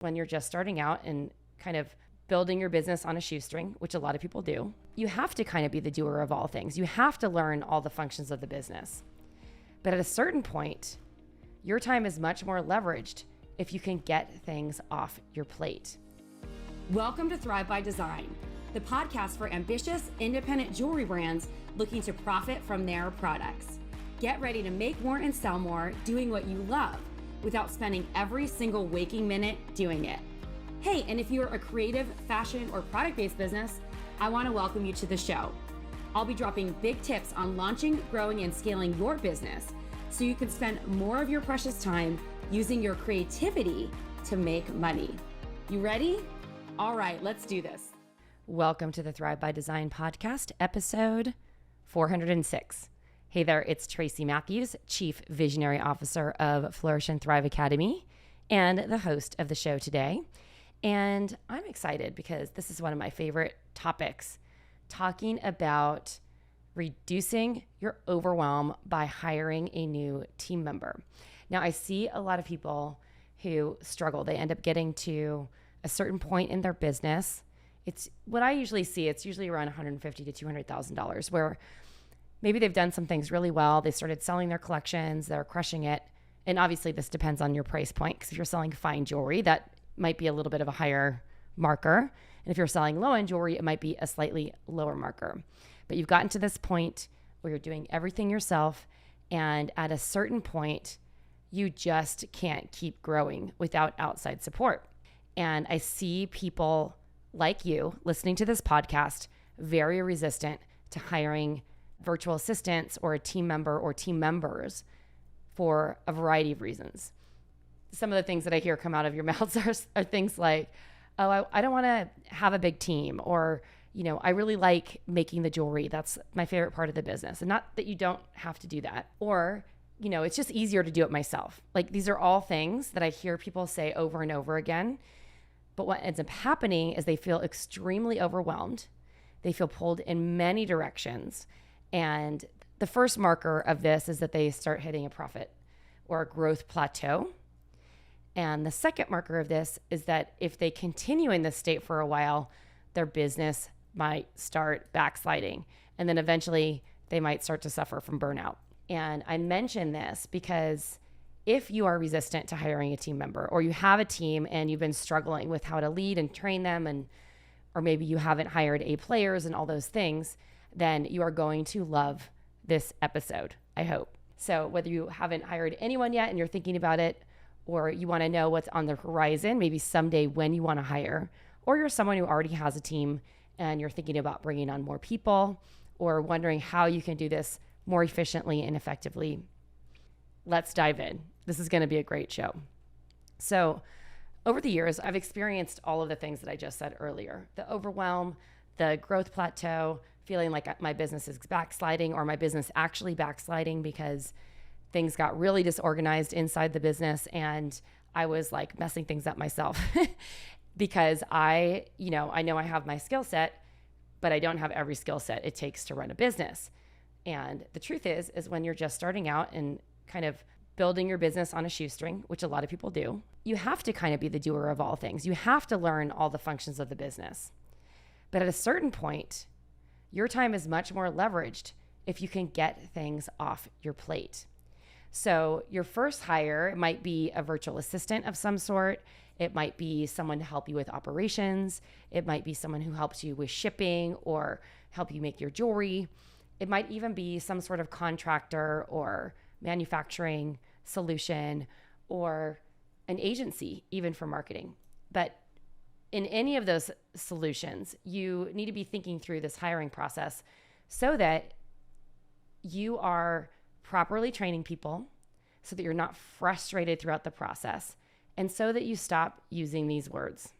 When you're just starting out and kind of building your business on a shoestring, which a lot of people do, you have to kind of be the doer of all things. You have to learn all the functions of the business. But at a certain point, your time is much more leveraged if you can get things off your plate. Welcome to Thrive by Design, the podcast for ambitious, independent jewelry brands looking to profit from their products. Get ready to make more and sell more doing what you love without spending every single waking minute doing it. Hey, and if you're a creative, fashion, or product-based business, I want to welcome you to the show. I'll be dropping big tips on launching, growing, and scaling your business so you can spend more of your precious time using your creativity to make money. You ready? All right, let's do this. Welcome to the Thrive by Design podcast, episode 406. Hey there, it's Tracy Matthews, Chief Visionary Officer of Flourish and Thrive Academy and the host of the show today. And I'm excited because this is one of my favorite topics, talking about reducing your overwhelm by hiring a new team member. Now, I see a lot of people who struggle. They end up getting to a certain point in their business. It's what I usually see. It's usually around $150,000 to $200,000, where maybe they've done some things really well. They started selling their collections. They're crushing it. And obviously this depends on your price point, because if you're selling fine jewelry, that might be a little bit of a higher marker. And if you're selling low-end jewelry, it might be a slightly lower marker. But you've gotten to this point where you're doing everything yourself. And at a certain point, you just can't keep growing without outside support. And I see people like you listening to this podcast very resistant to hiring virtual assistants or a team member or team members for a variety of reasons. Some of the things that I hear come out of your mouths are things like, oh, I don't want to have a big team, or, I really like making the jewelry. That's my favorite part of the business. And not that you don't have to do that. Or, it's just easier to do it myself. Like, these are all things that I hear people say over and over again. But what ends up happening is they feel extremely overwhelmed. They feel pulled in many directions. And the first marker of this is that they start hitting a profit or a growth plateau. And the second marker of this is that if they continue in this state for a while, their business might start backsliding. And then eventually they might start to suffer from burnout. And I mention this because if you are resistant to hiring a team member, or you have a team and you've been struggling with how to lead and train them, or maybe you haven't hired A players and all those things, then you are going to love this episode, I hope. So whether you haven't hired anyone yet and you're thinking about it, or you want to know what's on the horizon, maybe someday when you want to hire, or you're someone who already has a team and you're thinking about bringing on more people, or wondering how you can do this more efficiently and effectively, let's dive in. This is going to be a great show. So over the years, I've experienced all of the things that I just said earlier: the overwhelm, the growth plateau, feeling like my business is backsliding, or my business actually backsliding because things got really disorganized inside the business and I was like messing things up myself because I know I have my skill set, but I don't have every skill set it takes to run a business. And the truth is when you're just starting out and kind of building your business on a shoestring, which a lot of people do, you have to kind of be the doer of all things. You have to learn all the functions of the business. But at a certain point, your time is much more leveraged if you can get things off your plate. So your first hire might be a virtual assistant of some sort. It might be someone to help you with operations. It might be someone who helps you with shipping or help you make your jewelry. It might even be some sort of contractor or manufacturing solution, or an agency, even for marketing. But in any of those solutions, you need to be thinking through this hiring process so that you are properly training people, so that you're not frustrated throughout the process, and so that you stop using these words.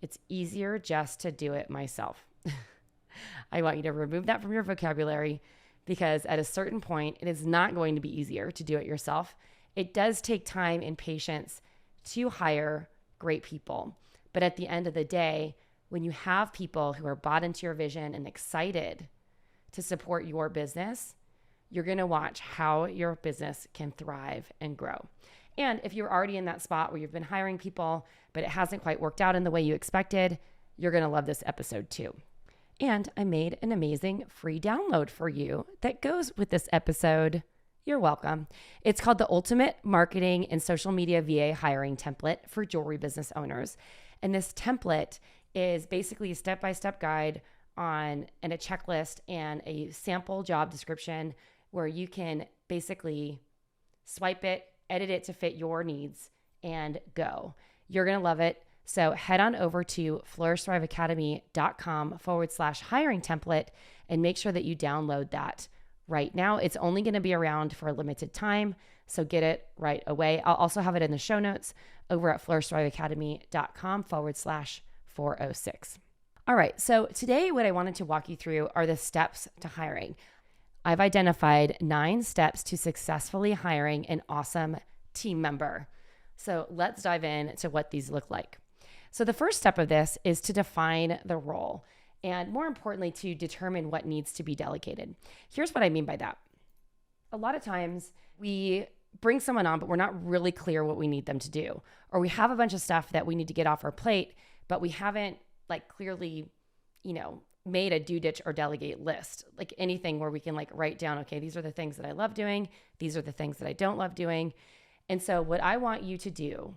It's easier just to do it myself. I want you to remove that from your vocabulary, because at a certain point, it is not going to be easier to do it yourself. It does take time and patience to hire great people. But at the end of the day, when you have people who are bought into your vision and excited to support your business, you're going to watch how your business can thrive and grow. And if you're already in that spot where you've been hiring people, but it hasn't quite worked out in the way you expected, you're going to love this episode too. And I made an amazing free download for you that goes with this episode. You're welcome. It's called the Ultimate Marketing and Social Media VA Hiring Template for Jewelry Business Owners. And this template is basically a step-by-step guide on and a checklist and a sample job description where you can basically swipe it, edit it to fit your needs, and go. You're going to love it. So head on over to flourishthriveacademy.com/hiring template and make sure that you download that right now. It's only going to be around for a limited time, so get it right away. I'll also have it in the show notes over at flourishthriveacademy.com/406. All right, so today what I wanted to walk you through are the steps to hiring. I've identified 9 steps to successfully hiring an awesome team member. So let's dive into what these look like. So the first step of this is to define the role, and more importantly, to determine what needs to be delegated. Here's what I mean by that. A lot of times we bring someone on, but we're not really clear what we need them to do. Or we have a bunch of stuff that we need to get off our plate, but we haven't clearly, made a do, ditch, or delegate list. Like anything where we can write down, okay, these are the things that I love doing. These are the things that I don't love doing. And so what I want you to do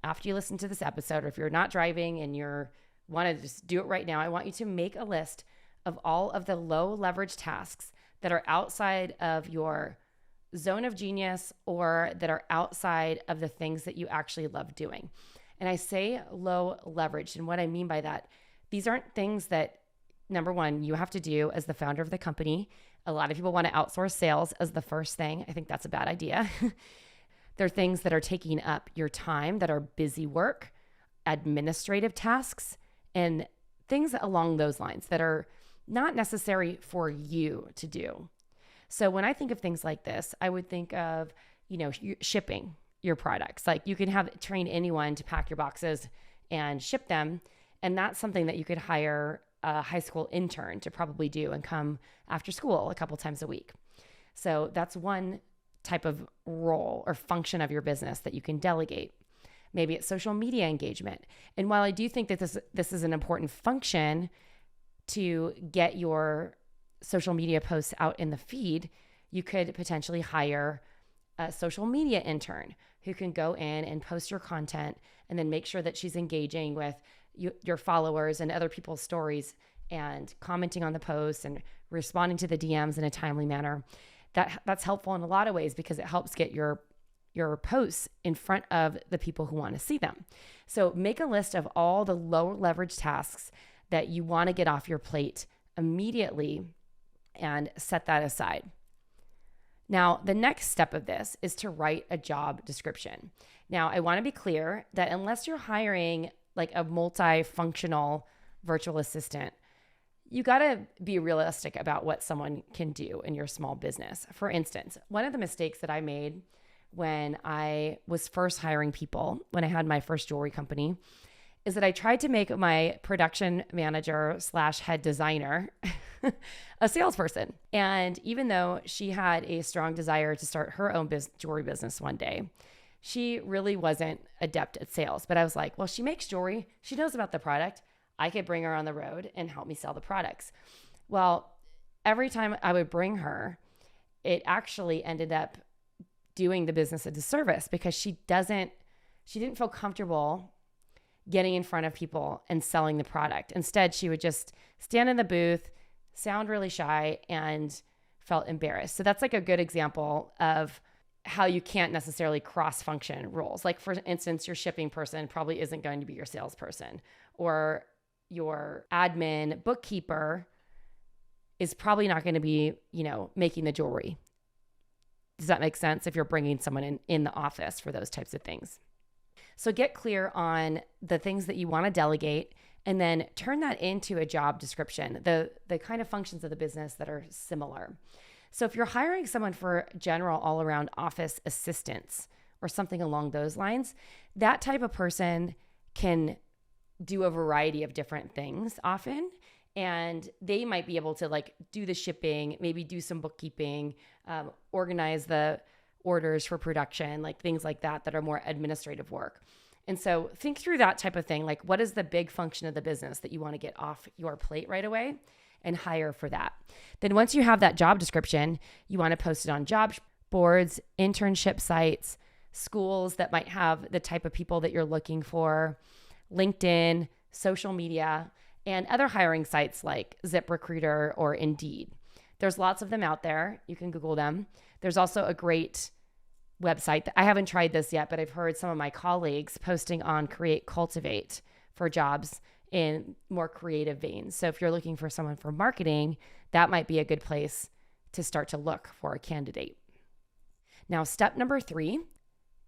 after you listen to this episode, or if you're not driving and you're want to just do it right now, I want you to make a list of all of the low leverage tasks that are outside of your zone of genius or that are outside of the things that you actually love doing. And I say low leverage. And what I mean by that, these aren't things that, number one, you have to do as the founder of the company. A lot of people want to outsource sales as the first thing. I think that's a bad idea. They're things that are taking up your time, that are busy work, administrative tasks, and things along those lines that are not necessary for you to do. So when I think of things like this, I would think of, shipping your products. Like you can train anyone to pack your boxes and ship them. And that's something that you could hire a high school intern to probably do and come after school a couple times a week. So that's one type of role or function of your business that you can delegate. Maybe it's social media engagement. And while I do think that this is an important function to get your social media posts out in the feed, you could potentially hire a social media intern who can go in and post your content and then make sure that she's engaging with your followers and other people's stories and commenting on the posts and responding to the DMs in a timely manner. That's helpful in a lot of ways because it helps get your posts in front of the people who want to see them. So make a list of all the low leverage tasks that you want to get off your plate immediately and set that aside. Now, the next step of this is to write a job description. Now, I want to be clear that unless you're hiring a multifunctional virtual assistant, you got to be realistic about what someone can do in your small business. For instance, one of the mistakes that I made when I was first hiring people, when I had my first jewelry company, is that I tried to make my production manager / head designer a salesperson. And even though she had a strong desire to start her own jewelry business one day, she really wasn't adept at sales. But I was like, well, she makes jewelry. She knows about the product. I could bring her on the road and help me sell the products. Well, every time I would bring her, it actually ended up doing the business a disservice because she didn't feel comfortable getting in front of people and selling the product. Instead, she would just stand in the booth, sound really shy, and felt embarrassed. So that's a good example of how you can't necessarily cross-function roles. Like for instance, your shipping person probably isn't going to be your salesperson, or your admin bookkeeper is probably not going to be, making the jewelry. Does that make sense if you're bringing someone in the office for those types of things? So get clear on the things that you want to delegate and then turn that into a job description, the kind of functions of the business that are similar. So if you're hiring someone for general all-around office assistance or something along those lines, that type of person can do a variety of different things often. And they might be able to do the shipping, maybe do some bookkeeping, organize the orders for production, like things like that are more administrative work. And so think through that type of thing. Like, what is the big function of the business that you want to get off your plate right away, and hire for that. Then once you have that job description, you want to post it on job boards, internship sites, schools that might have the type of people that you're looking for, LinkedIn, social media, and other hiring sites like ZipRecruiter or Indeed. There's lots of them out there. You can Google them. There's also a great website that I haven't tried this yet, but I've heard some of my colleagues posting on Create Cultivate for jobs in more creative veins. So if you're looking for someone for marketing, that might be a good place to start to look for a candidate. Now, step number 3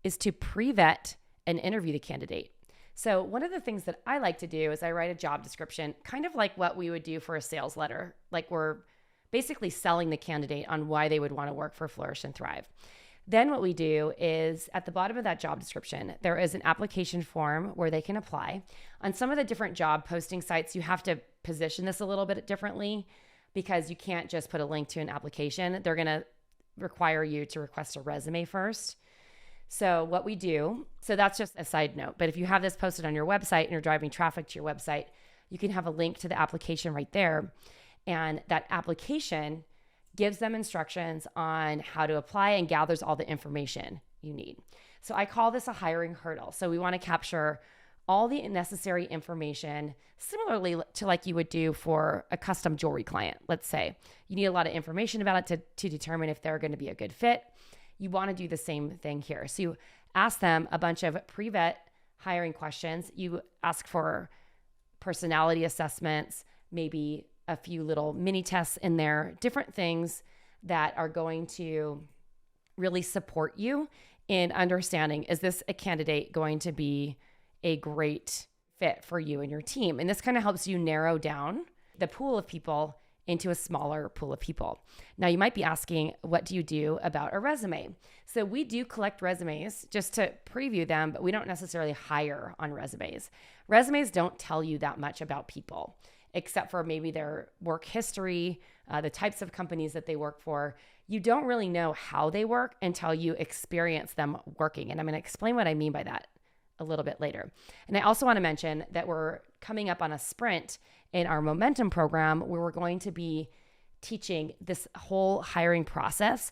is to pre-vet and interview the candidate. So one of the things that I like to do is I write a job description, kind of like what we would do for a sales letter. Like, we're basically selling the candidate on why they would want to work for Flourish and Thrive. Then what we do is at the bottom of that job description, there is an application form where they can apply. On some of the different job posting sites, you have to position this a little bit differently because you can't just put a link to an application. They're going to require you to request a resume first. So what we do, so that's just a side note, but if you have this posted on your website and you're driving traffic to your website, you can have a link to the application right there. And that application gives them instructions on how to apply and gathers all the information you need. So I call this a hiring hurdle. So we want to capture all the necessary information, similarly to like you would do for a custom jewelry client. Let's say you need a lot of information about it to determine if they're going to be a good fit. You want to do the same thing here. So you ask them a bunch of pre-vet hiring questions. You ask for personality assessments, maybe a few little mini tests in there, different things that are going to really support you in understanding, is this a candidate going to be a great fit for you and your team? And this kind of helps you narrow down the pool of people into a smaller pool of people. Now, you might be asking, what do you do about a resume? So we do collect resumes just to preview them, but we don't necessarily hire on resumes. Resumes don't tell you that much about people, except for maybe their work history, the types of companies that they work for. You don't really know how they work until you experience them working. And I'm going to explain what I mean by that a little bit later. And I also want to mention that we're coming up on a sprint in our Momentum program where we're going to be teaching this whole hiring process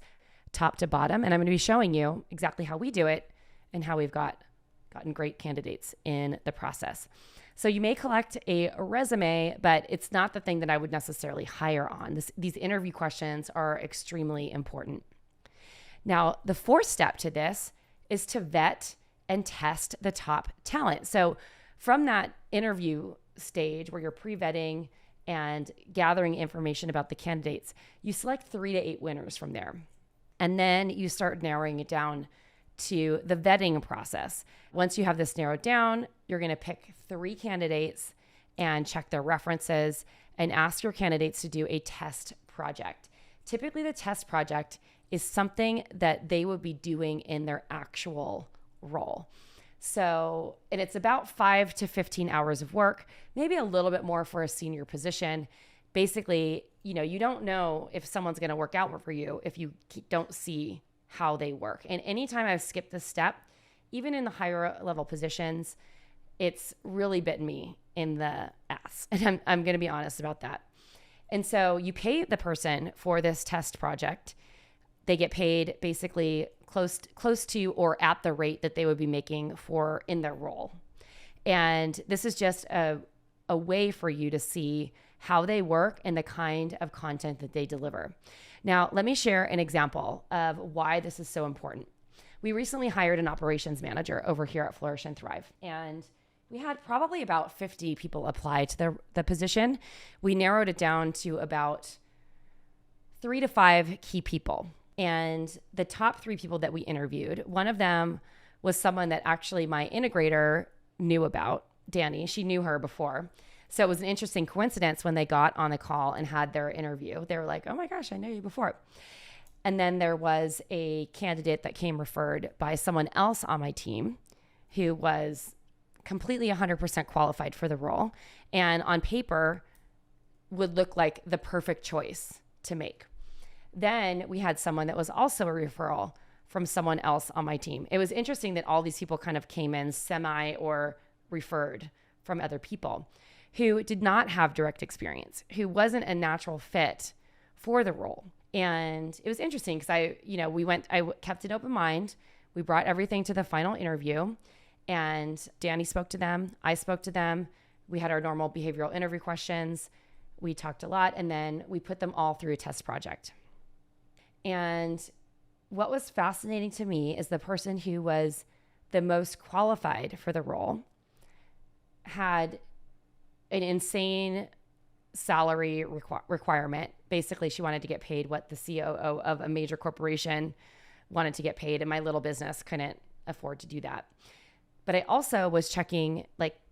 top to bottom. And I'm going to be showing you exactly how we do it and how we've gotten great candidates in the process. So you may collect a resume, but it's not the thing that I would necessarily hire on. These interview questions are extremely important. Now, the fourth step to this is to vet and test the top talent. So from that interview stage where you're pre-vetting and gathering information about the candidates, you select 3 to 8 winners from there. And then you start narrowing it down to the vetting process. Once you have this narrowed down, you're going to pick 3 candidates and check their references and ask your candidates to do a test project. Typically, the test project is something that they would be doing in their actual role. So, and it's about 5 to 15 hours of work, maybe a little bit more for a senior position. Basically, you don't know if someone's going to work out for you if you don't see how they work. And anytime I've skipped this step, even in the higher level positions, it's really bitten me in the ass. And I'm going to be honest about that. And so you pay the person for this test project. They get paid basically close to or at the rate that they would be making for in their role. And this is just a way for you to see how they work and the kind of content that they deliver. Now, let me share an example of why this is so important. We recently hired an operations manager over here at Flourish and Thrive, and we had probably about 50 people apply to the position. We narrowed it down to about 3 to 5 key people. And the top 3 people that we interviewed, one of them was someone that actually my integrator knew about, Danny. She knew her before. So it was an interesting coincidence when they got on the call and had their interview. They were like, oh my gosh, I know you before. And then there was a candidate that came referred by someone else on my team who was completely 100% qualified for the role and on paper would look like the perfect choice to make. Then we had someone that was also a referral from someone else on my team. It was interesting that all these people kind of came in semi or referred from other people who did not have direct experience, who wasn't a natural fit for the role. And it was interesting because I kept an open mind. We brought everything to the final interview, and Danny spoke to them. I spoke to them. We had our normal behavioral interview questions. We talked a lot, and then we put them all through a test project. And what was fascinating to me is the person who was the most qualified for the role had an insane salary requirement. Basically, she wanted to get paid what the COO of a major corporation wanted to get paid, and my little business couldn't afford to do that. But I also was checking,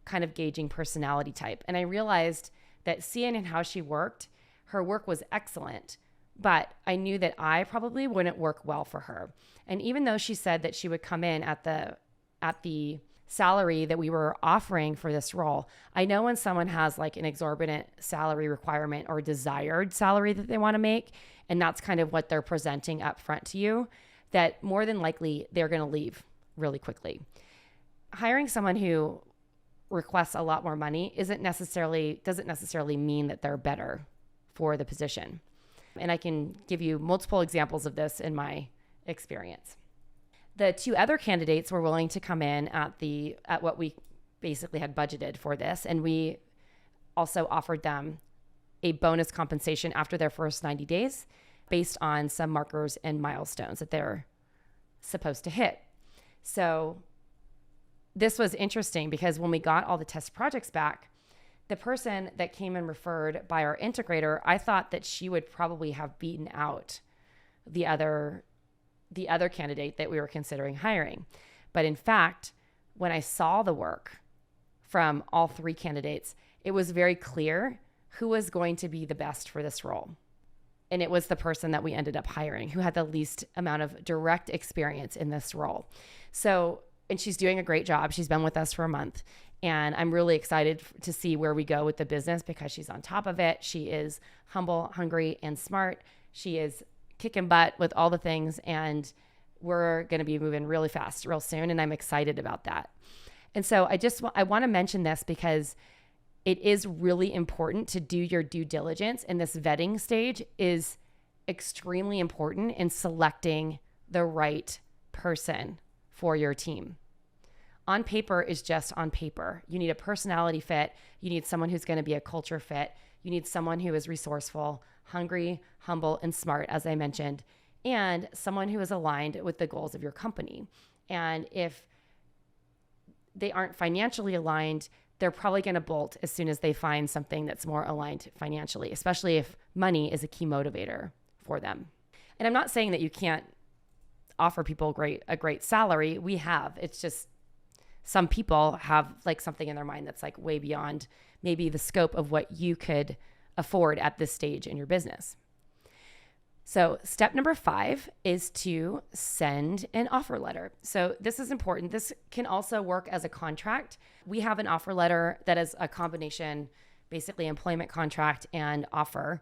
kind of gauging personality type. And I realized that seeing how she worked, her work was excellent, but I knew that I probably wouldn't work well for her. And even though she said that she would come in at the salary that we were offering for this role, I know when someone has an exorbitant salary requirement or desired salary that they want to make, and that's kind of what they're presenting up front to you, that more than likely they're going to leave really quickly. Hiring someone who requests a lot more money doesn't necessarily mean that they're better for the position. And I can give you multiple examples of this in my experience. The two other candidates were willing to come in at what we basically had budgeted for this. And we also offered them a bonus compensation after their first 90 days based on some markers and milestones that they're supposed to hit. So this was interesting because when we got all the test projects back, the person that came and referred by our integrator, I thought that she would probably have beaten out the other candidate that we were considering hiring. But in fact, when I saw the work from all three candidates, it was very clear who was going to be the best for this role. And it was the person that we ended up hiring who had the least amount of direct experience in this role. So, and she's doing a great job. She's been with us for a month. And I'm really excited to see where we go with the business because she's on top of it. She is humble, hungry, and smart. She is kicking butt with all the things. And we're going to be moving really fast, real soon. And I'm excited about that. And so I want to mention this because it is really important to do your due diligence. And this vetting stage is extremely important in selecting the right person for your team. On paper is just on paper. You need a personality fit. You need someone who's going to be a culture fit. You need someone who is resourceful, hungry, humble, and smart, as I mentioned, and someone who is aligned with the goals of your company. And if they aren't financially aligned, they're probably going to bolt as soon as they find something that's more aligned financially, especially if money is a key motivator for them. And I'm not saying that you can't offer people a great salary. We have. It's just some people have something in their mind that's way beyond maybe the scope of what you could afford at this stage in your business. So step number 5 is to send an offer letter. So this is important. This can also work as a contract. We have an offer letter that is a combination, basically employment contract and offer.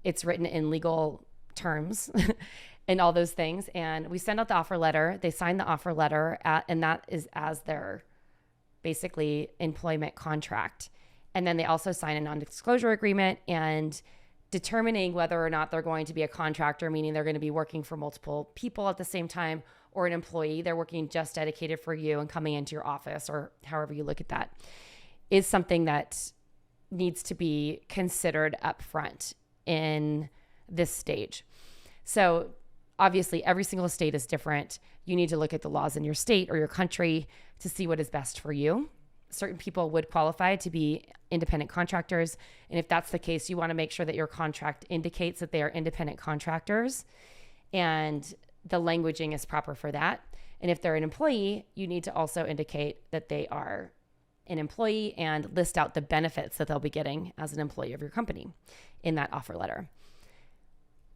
It's written in legal terms and all those things. And we send out the offer letter. They sign the offer letter and that is as their basically employment contract. And then they also sign a non-disclosure agreement and determining whether or not they're going to be a contractor, meaning they're going to be working for multiple people at the same time, or an employee, they're working just dedicated for you and coming into your office, or however you look at that, is something that needs to be considered up front in this stage. So obviously every single state is different. You need to look at the laws in your state or your country to see what is best for you. Certain people would qualify to be independent contractors. And if that's the case, you want to make sure that your contract indicates that they are independent contractors and the languaging is proper for that. And if they're an employee, you need to also indicate that they are an employee and list out the benefits that they'll be getting as an employee of your company in that offer letter.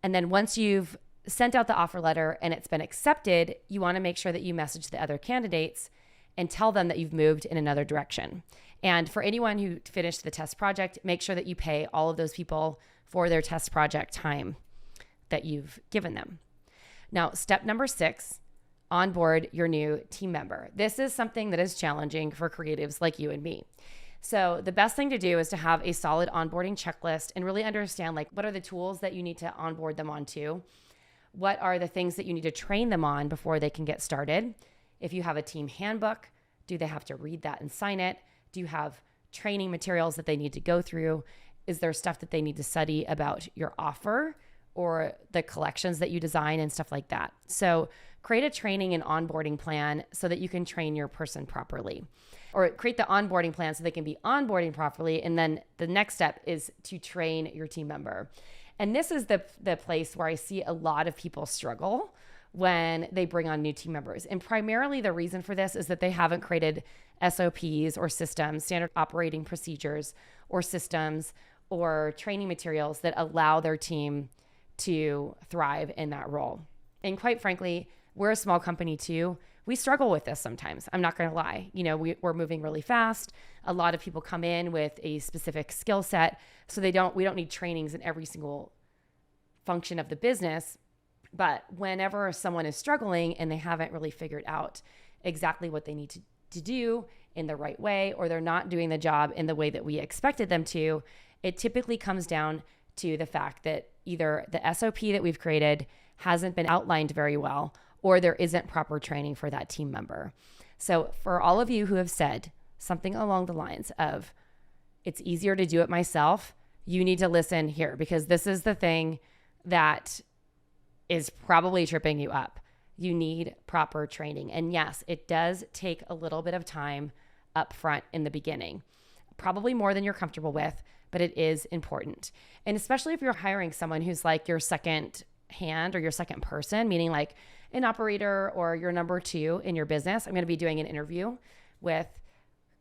And then once you've sent out the offer letter and it's been accepted, you want to make sure that you message the other candidates and tell them that you've moved in another direction. And for anyone who finished the test project, make sure that you pay all of those people for their test project time that you've given them. Now, step number 6 onboard your new team member. This is something that is challenging for creatives like you and me. So the best thing to do is to have a solid onboarding checklist and really understand like what are the tools that you need to onboard them onto? What are the things that you need to train them on before they can get started? If you have a team handbook, do they have to read that and sign it? Do you have training materials that they need to go through? Is there stuff that they need to study about your offer or the collections that you design and stuff like that? So create a training and onboarding plan so that you can train your person properly, or create the onboarding plan so they can be onboarding properly. And then the next step is to train your team member. And this is the place where I see a lot of people struggle when they bring on new team members. And primarily the reason for this is that they haven't created SOPs or systems, standard operating procedures or systems or training materials that allow their team to thrive in that role. And quite frankly, we're a small company too. We struggle with this sometimes. I'm not going to lie. You know, we're moving really fast. A lot of people come in with a specific skill set, so we don't need trainings in every single function of the business. But whenever someone is struggling and they haven't really figured out exactly what they need to do in the right way, or they're not doing the job in the way that we expected them to, it typically comes down to the fact that either the SOP that we've created hasn't been outlined very well, or there isn't proper training for that team member. So for all of you who have said something along the lines of, it's easier to do it myself, you need to listen here, because this is the thing that is probably tripping you up. You need proper training. And yes, it does take a little bit of time up front in the beginning, probably more than you're comfortable with, but it is important. And especially if you're hiring someone who's like your second hand or your second person, meaning like an operator or your number two in your business. I'm going to be doing an interview with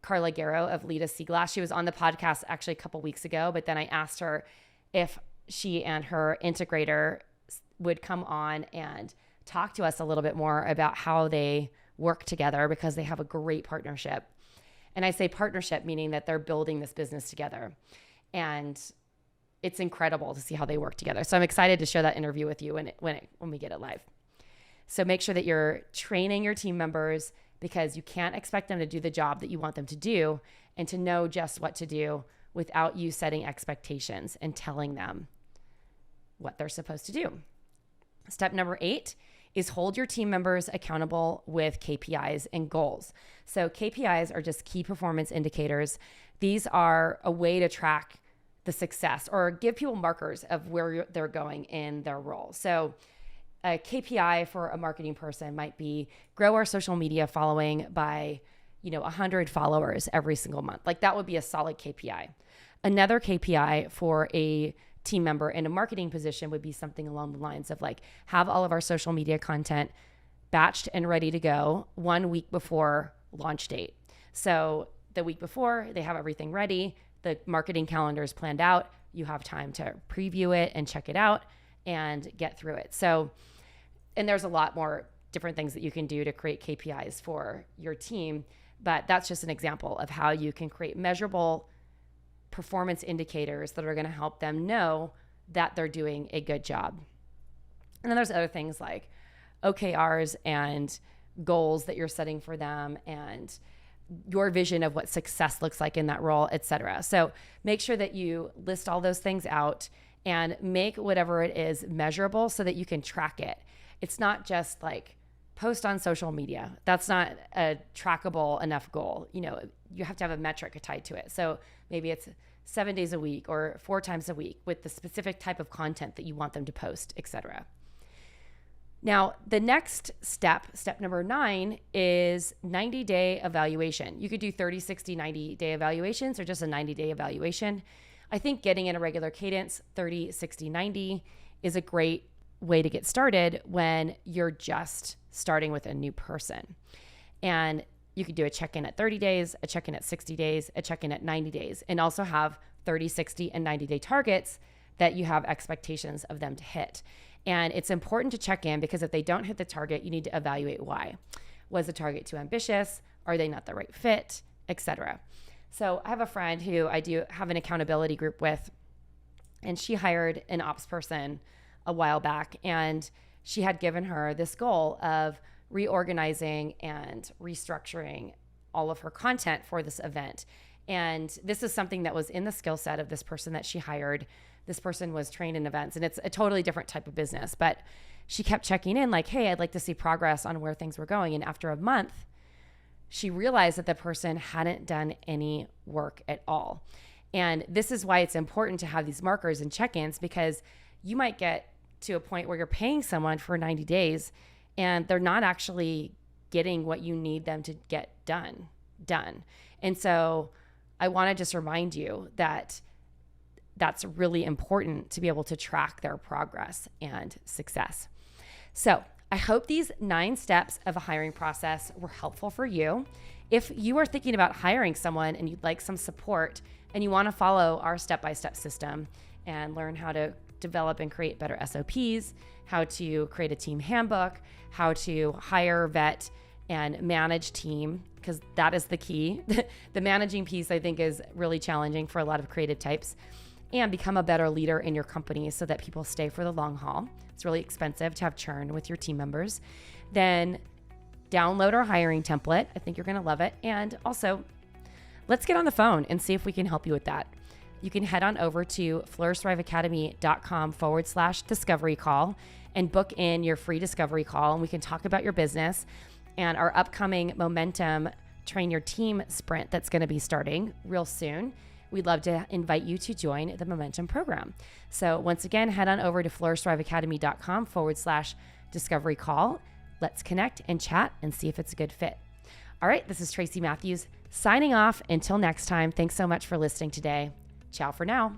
Carla Guerrero of Lita Seaglass. She was on the podcast actually a couple weeks ago, but then I asked her if she and her integrator would come on and talk to us a little bit more about how they work together, because they have a great partnership. And I say partnership, meaning that they're building this business together. And it's incredible to see how they work together. So I'm excited to share that interview with you when we get it live. So make sure that you're training your team members, because you can't expect them to do the job that you want them to do and to know just what to do without you setting expectations and telling them what they're supposed to do. Step number 8 is hold your team members accountable with KPIs and goals. So KPIs are just key performance indicators. These are a way to track the success or give people markers of where they're going in their role. So a KPI for a marketing person might be grow our social media following by, 100 followers every single month. Like that would be a solid KPI. Another KPI for a team member in a marketing position would be something along the lines of like, have all of our social media content batched and ready to go 1 week before launch date. So the week before, they have everything ready. The marketing calendar is planned out. You have time to preview it and check it out and get through it. So, and there's a lot more different things that you can do to create KPIs for your team, but that's just an example of how you can create measurable performance indicators that are going to help them know that they're doing a good job. And then there's other things like OKRs and goals that you're setting for them and your vision of what success looks like in that role, et cetera. So make sure that you list all those things out and make whatever it is measurable so that you can track it. It's not just like post on social media. That's not a trackable enough goal. You have to have a metric tied to it. So maybe it's 7 days a week or 4 times a week with the specific type of content that you want them to post, et cetera. Now, the next step number 9, is 90-day evaluation. You could do 30, 60, 90-day evaluations or just a 90-day evaluation. I think getting in a regular cadence, 30, 60, 90, is a great way to get started when you're just starting with a new person. And you could do a check-in at 30 days, a check-in at 60 days, a check-in at 90 days, and also have 30, 60, and 90-day targets that you have expectations of them to hit. And it's important to check in because if they don't hit the target, you need to evaluate why. Was the target too ambitious? Are they not the right fit, etc.? So I have a friend who I do have an accountability group with, and she hired an ops person a while back, and she had given her this goal of reorganizing and restructuring all of her content for this event. And this is something that was in the skill set of this person that she hired. This person was trained in events, and it's a totally different type of business, but she kept checking in like, hey, I'd like to see progress on where things were going. And after a month, she realized that the person hadn't done any work at all. And this is why it's important to have these markers and check-ins, because you might get to a point where you're paying someone for 90 days and they're not actually getting what you need them to get done. And so I want to just remind you that that's really important to be able to track their progress and success. So I hope these 9 steps of a hiring process were helpful for you. If you are thinking about hiring someone and you'd like some support and you want to follow our step-by-step system and learn how to develop and create better SOPs, how to create a team handbook, how to hire, vet, and manage team, because that is the key. The managing piece, I think, is really challenging for a lot of creative types, and become a better leader in your company so that people stay for the long haul. It's really expensive to have churn with your team members. Then download our hiring template. I think you're going to love it. And also, let's get on the phone and see if we can help you with that. You can head on over to flourishthriveacademy.com/discovery call and book in your free discovery call, and we can talk about your business and our upcoming Momentum Train Your Team sprint that's going to be starting real soon. We'd love to invite you to join the Momentum program. So once again, head on over to flourishthriveacademy.com/discovery call. Let's connect and chat and see if it's a good fit. All right, this is Tracy Matthews signing off. Until next time, thanks so much for listening today. Ciao for now.